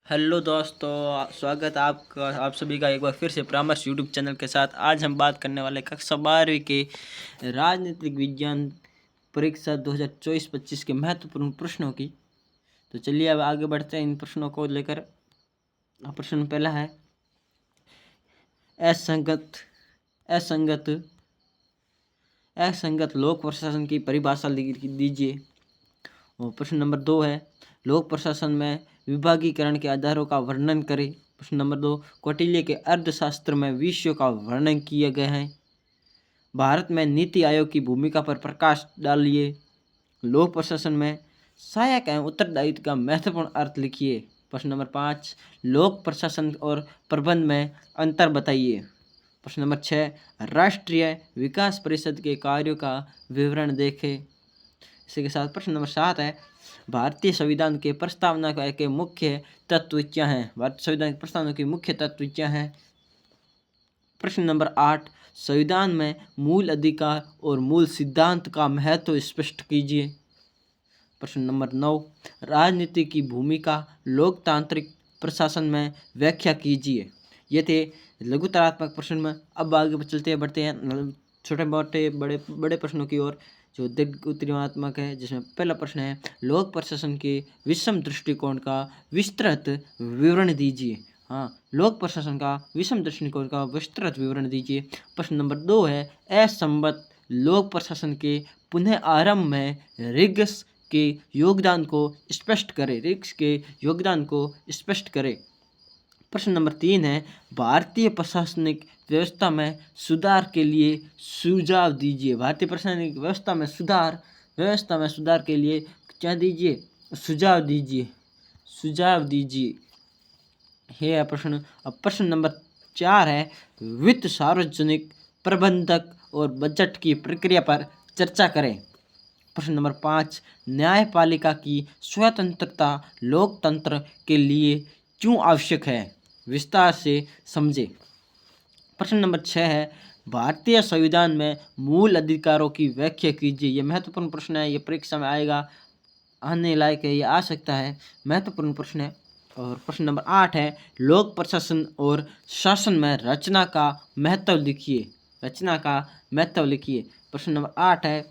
Hello दोस्तों, स्वागत है आपका आप सभी का एक बार फिर से परामर्श यूट्यूब चैनल के साथ। आज हम बात करने वाले कक्षा 12वीं के राजनीतिक विज्ञान परीक्षा 2024-25 के महत्वपूर्ण प्रश्नों की। तो चलिए अब आगे बढ़ते हैं इन प्रश्नों को लेकर। प्रश्न पहला है, असंगत असंगत असंगत लोक प्रशासन की परिभाषा दीजिए। और प्रश्न नंबर 2 है, लोक प्रशासन में विभागीकरण के आधारों का वर्णन करें। प्रश्न नंबर 2, कौटिल्य के अर्थशास्त्र में विषयों का वर्णन किया गया है। भारत में नीति आयोग की भूमिका पर प्रकाश डालिए। लोक प्रशासन में सहायक एवं उत्तरदायित्व का महत्वपूर्ण अर्थ लिखिए। प्रश्न नंबर 5, लोक प्रशासन और प्रबंध में अंतर बताइए। प्रश्न नंबर 6, राष्ट्रीय विकास परिषद के कार्यों का विवरण देखें। इसी के साथ प्रश्न नंबर 7 है, भारतीय संविधान के प्रस्तावना के मुख्य तत्व क्या हैं। भारतीय संविधान की प्रस्तावना के मुख्य तत्व क्या हैं। प्रश्न नंबर 8, संविधान में मूल अधिकार और मूल सिद्धांत का महत्व स्पष्ट कीजिए। प्रश्न नंबर 9, राजनीति की भूमिका लोकतांत्रिक प्रशासन में व्याख्या कीजिए। ये थे लघुतरात्मक प्रश्न में। अब आगे बढ़ते हैं छोटे मोटे बड़े प्रश्नों की ओर, जो दीर्घ है, जिसमें पहला प्रश्न है, लोक प्रशासन के विषम दृष्टिकोण का विस्तृत विवरण दीजिए। हाँ, लोक प्रशासन का विषम दृष्टिकोण का विस्तृत विवरण दीजिए। प्रश्न नंबर 2 है, असंबद्ध लोक प्रशासन के पुनः आरंभ में रिग्स के योगदान को स्पष्ट करें। रिग्स के योगदान को स्पष्ट करें। प्रश्न नंबर 3 है, भारतीय प्रशासनिक व्यवस्था में सुधार के लिए सुझाव दीजिए। भारतीय प्रशासनिक व्यवस्था में सुधार के लिए क्या दीजिए, सुझाव दीजिए। ये है प्रश्न। अब प्रश्न नंबर 4 है, वित्त सार्वजनिक प्रबंधक और बजट की प्रक्रिया पर चर्चा करें। प्रश्न नंबर 5, न्यायपालिका की स्वतंत्रता लोकतंत्र के लिए क्यों आवश्यक है, विस्तार से समझे। प्रश्न नंबर 6 है, भारतीय संविधान में मूल अधिकारों की व्याख्या कीजिए। यह महत्वपूर्ण प्रश्न है, यह परीक्षा में आएगा, आने लायक है, यह आ सकता है, महत्वपूर्ण प्रश्न है। और प्रश्न नंबर 8 है, लोक प्रशासन और शासन में रचना का महत्व लिखिए। प्रश्न नंबर 8 है,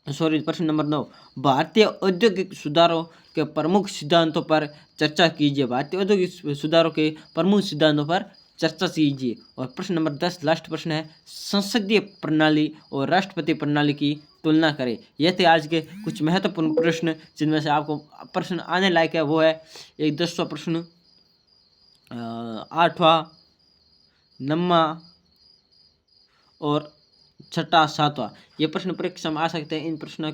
प्रश्न नंबर 9, भारतीय औद्योगिक सुधारों के प्रमुख सिद्धांतों पर चर्चा कीजिए। भारतीय औद्योगिक सुधारों के प्रमुख सिद्धांतों पर चर्चा कीजिए। और प्रश्न नंबर 10, लास्ट प्रश्न है, संसदीय प्रणाली और राष्ट्रपति प्रणाली की तुलना करें। यह थे आज के कुछ महत्वपूर्ण प्रश्न, जिनमें से आपको प्रश्न आने लायक है वो है एक 10वां प्रश्न, 8वां, 9वां और 6वां, 7वां। ये प्रश्न परीक्षा में आ सकते हैं। इन प्रश्नों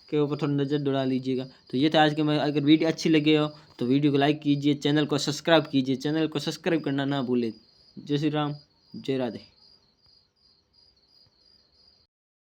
के ऊपर थोड़ी नज़र दौड़ा लीजिएगा। तो ये था आज के मैं, अगर वीडियो अच्छी लगे हो तो वीडियो को लाइक कीजिए, चैनल को सब्सक्राइब कीजिए, चैनल को सब्सक्राइब करना ना भूलें। जय श्री राम, जय राधे।